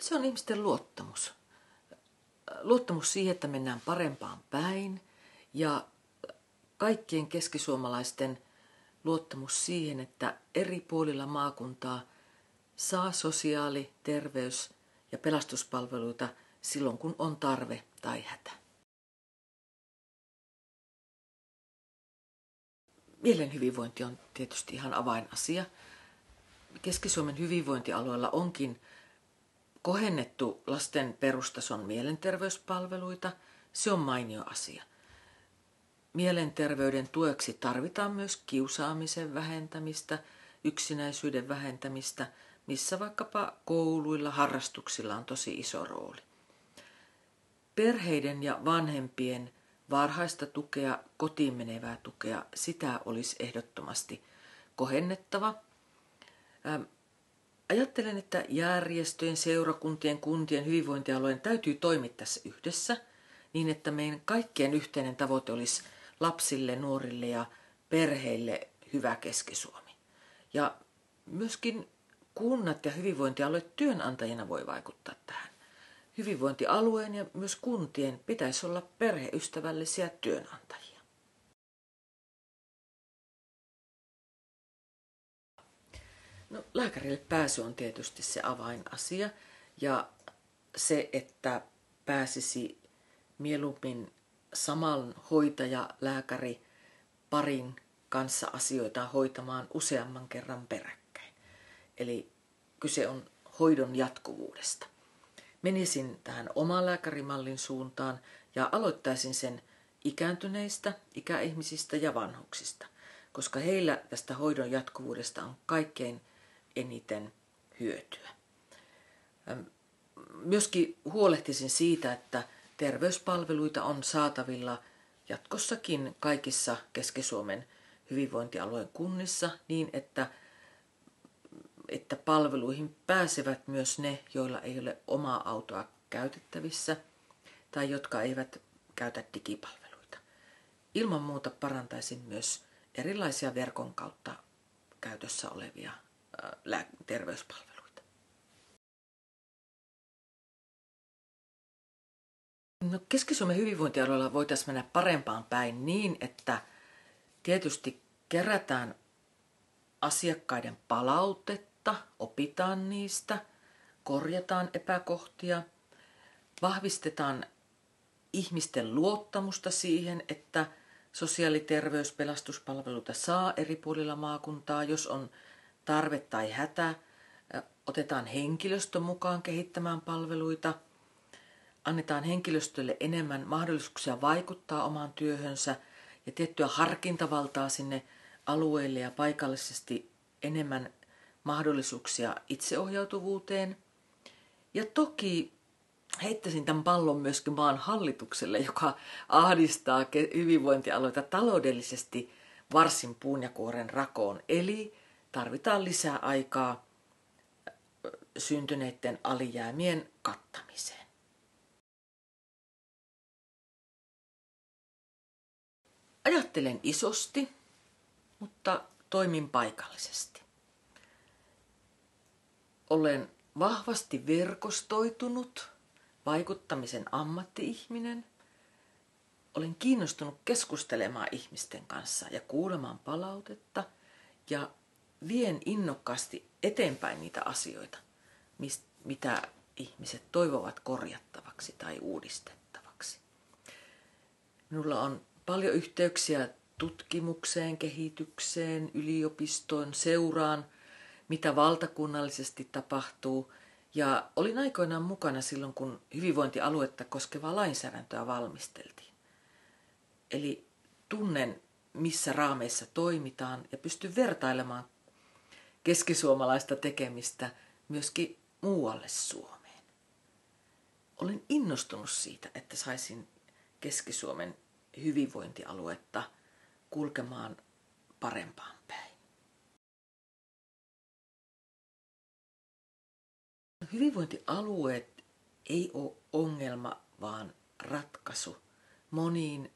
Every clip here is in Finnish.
Se on ihmisten luottamus. Luottamus siihen, että mennään parempaan päin ja kaikkien keskisuomalaisten luottamus siihen, että eri puolilla maakuntaa saa sosiaali-, terveys- ja pelastuspalveluita silloin, kun on tarve tai hätä. Mielen hyvinvointi on tietysti ihan avainasia. Keski-Suomen hyvinvointialueella onkin kohennettu lasten perustason mielenterveyspalveluita. Se on mainio asia. Mielenterveyden tueksi tarvitaan myös kiusaamisen vähentämistä, yksinäisyyden vähentämistä, missä vaikkapa kouluilla, harrastuksilla on tosi iso rooli. Perheiden ja vanhempien varhaista tukea, kotiin menevää tukea, sitä olisi ehdottomasti kohennettava. Ajattelen, että järjestöjen, seurakuntien, kuntien, hyvinvointialueen täytyy toimia tässä yhdessä niin, että meidän kaikkien yhteinen tavoite olisi lapsille, nuorille ja perheille hyvä Keski-Suomi. Ja myöskin kunnat ja hyvinvointialueet työnantajina voi vaikuttaa tähän. Hyvinvointialueen ja myös kuntien pitäisi olla perheystävällisiä työnantajia. No, lääkärille pääsy on tietysti se avainasia ja se, että pääsisi mieluummin saman hoitaja-lääkäri parin kanssa asioita hoitamaan useamman kerran peräkkäin. Eli kyse on hoidon jatkuvuudesta. Menisin tähän oman lääkärimallin suuntaan ja aloittaisin sen ikääntyneistä, ikäihmisistä ja vanhuksista, koska heillä tästä hoidon jatkuvuudesta on kaikkein eniten hyötyä. Myöskin huolehtisin siitä, että terveyspalveluita on saatavilla jatkossakin kaikissa Keski-Suomen hyvinvointialueen kunnissa niin, että palveluihin pääsevät myös ne, joilla ei ole omaa autoa käytettävissä tai jotka eivät käytä digipalveluita. Ilman muuta parantaisin myös erilaisia verkon kautta käytössä olevia terveyspalveluita. No, Keski-Suomen hyvinvointialueella voitaisiin mennä parempaan päin niin, että tietysti kerätään asiakkaiden palautetta, opitaan niistä, korjataan epäkohtia, vahvistetaan ihmisten luottamusta siihen, että sosiaali-, terveys- ja pelastuspalveluita saa eri puolilla maakuntaa, jos on tarve tai hätä, otetaan henkilöstö mukaan kehittämään palveluita, annetaan henkilöstölle enemmän mahdollisuuksia vaikuttaa omaan työhönsä ja tiettyä harkintavaltaa sinne alueelle ja paikallisesti enemmän mahdollisuuksia itseohjautuvuuteen. Ja toki heittäisin tämän pallon myöskin maan hallitukselle, joka ahdistaa hyvinvointialueita taloudellisesti varsin puun ja kuoren rakoon. Eli tarvitaan lisää aikaa syntyneiden alijäämien kattamiseen. Ajattelen isosti, mutta toimin paikallisesti. Olen vahvasti verkostoitunut, vaikuttamisen ammatti-ihminen. Olen kiinnostunut keskustelemaan ihmisten kanssa ja kuulemaan palautetta ja vien innokkaasti eteenpäin niitä asioita, mitä ihmiset toivovat korjattavaksi tai uudistettavaksi. Minulla on paljon yhteyksiä tutkimukseen, kehitykseen, yliopistoon, seuraan, mitä valtakunnallisesti tapahtuu. Ja olin aikoinaan mukana silloin, kun hyvinvointialuetta koskevaa lainsäädäntöä valmisteltiin. Eli tunnen, missä raameissa toimitaan ja pystyn vertailemaan keskisuomalaista tekemistä myöskin muualle Suomeen. Olen innostunut siitä, että saisin Keski-Suomen hyvinvointialuetta kulkemaan parempaan päin. Hyvinvointialueet ei ole ongelma, vaan ratkaisu moniin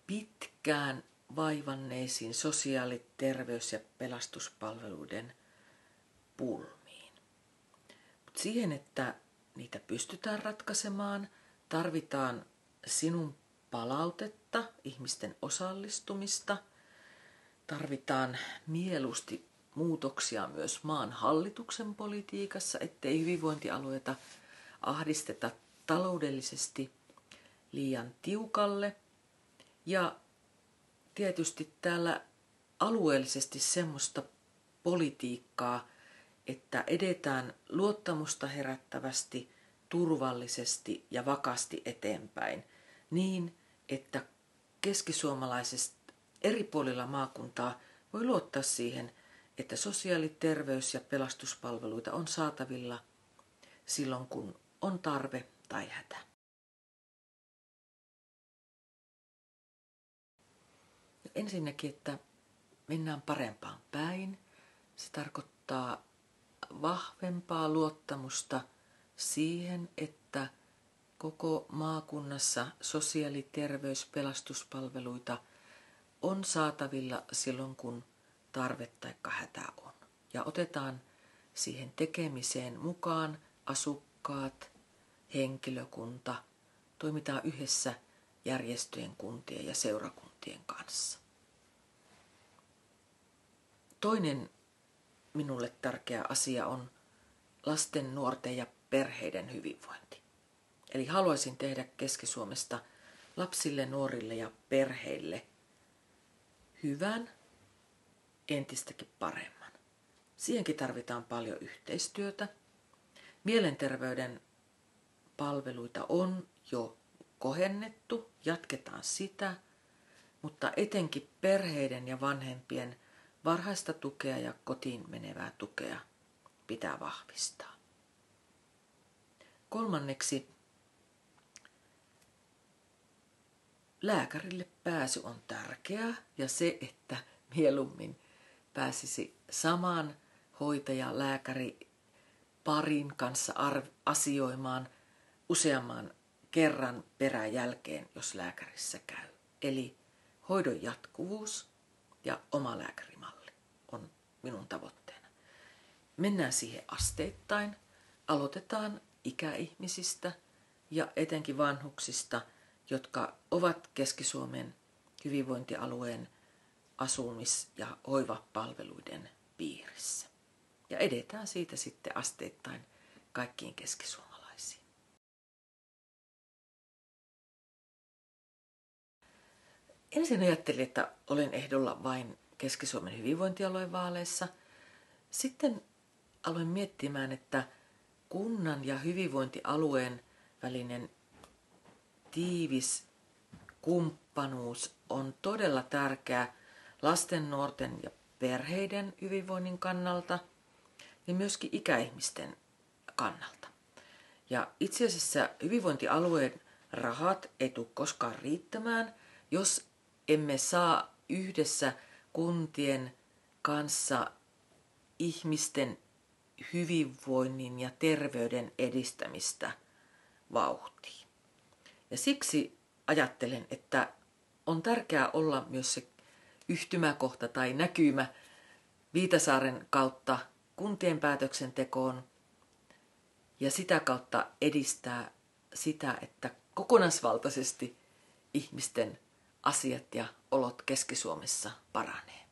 pitkään vaivanneisiin sosiaali-, terveys- ja pelastuspalveluiden pulmiin. Mut siihen, että niitä pystytään ratkaisemaan, tarvitaan sinun palautetta, ihmisten osallistumista, tarvitaan mieluusti muutoksia myös maan hallituksen politiikassa, ettei hyvinvointialueita ahdisteta taloudellisesti liian tiukalle. Ja tietysti täällä alueellisesti semmoista politiikkaa, että edetään luottamusta herättävästi, turvallisesti ja vakaasti eteenpäin niin, että keskisuomalaiset eri puolilla maakuntaa voi luottaa siihen, että sosiaali-, terveys- ja pelastuspalveluita on saatavilla silloin, kun on tarve tai hätä. Ensinnäkin, että mennään parempaan päin. Se tarkoittaa vahvempaa luottamusta siihen, että koko maakunnassa sosiaali-, terveys- ja pelastuspalveluita on saatavilla silloin, kun tarve tai hätä on. Ja otetaan siihen tekemiseen mukaan asukkaat, henkilökunta, toimitaan yhdessä järjestöjen, kuntien ja seurakuntien kanssa. Toinen minulle tärkeä asia on lasten, nuorten ja perheiden hyvinvointi. Eli haluaisin tehdä Keski-Suomesta lapsille, nuorille ja perheille hyvän, entistäkin paremman. Siihenkin tarvitaan paljon yhteistyötä. Mielenterveyden palveluita on jo kohennettu, jatketaan sitä, mutta etenkin perheiden ja vanhempien varhaista tukea ja kotiin menevää tukea pitää vahvistaa. Kolmanneksi, lääkärille pääsy on tärkeää ja se, että mieluummin pääsisi saman hoitaja-lääkäri parin kanssa asioimaan useamman kerran peräjälkeen, jos lääkärissä käy. Eli hoidon jatkuvuus ja oma lääkärimalli on minun tavoitteena. Mennään siihen asteittain. Aloitetaan ikäihmisistä ja etenkin vanhuksista, jotka ovat Keski-Suomen hyvinvointialueen asumis- ja hoivapalveluiden piirissä. Ja edetään siitä sitten asteittain kaikkiin keskisuomalaisiin. Ensin ajattelin, että olen ehdolla vain Keski-Suomen hyvinvointialueen vaaleissa. Sitten aloin miettimään, että kunnan ja hyvinvointialueen välinen tiivis kumppanuus on todella tärkeä lasten, nuorten ja perheiden hyvinvoinnin kannalta ja myöskin ikäihmisten kannalta. Ja itse asiassa hyvinvointialueen rahat ei tule koskaan riittämään, jos emme saa yhdessä kuntien kanssa ihmisten hyvinvoinnin ja terveyden edistämistä vauhtiin. Ja siksi ajattelen, että on tärkeää olla myös se yhtymäkohta tai näkymä Viitasaaren kautta kuntien päätöksentekoon ja sitä kautta edistää sitä, että kokonaisvaltaisesti ihmisten asiat ja olot Keski-Suomessa paranee.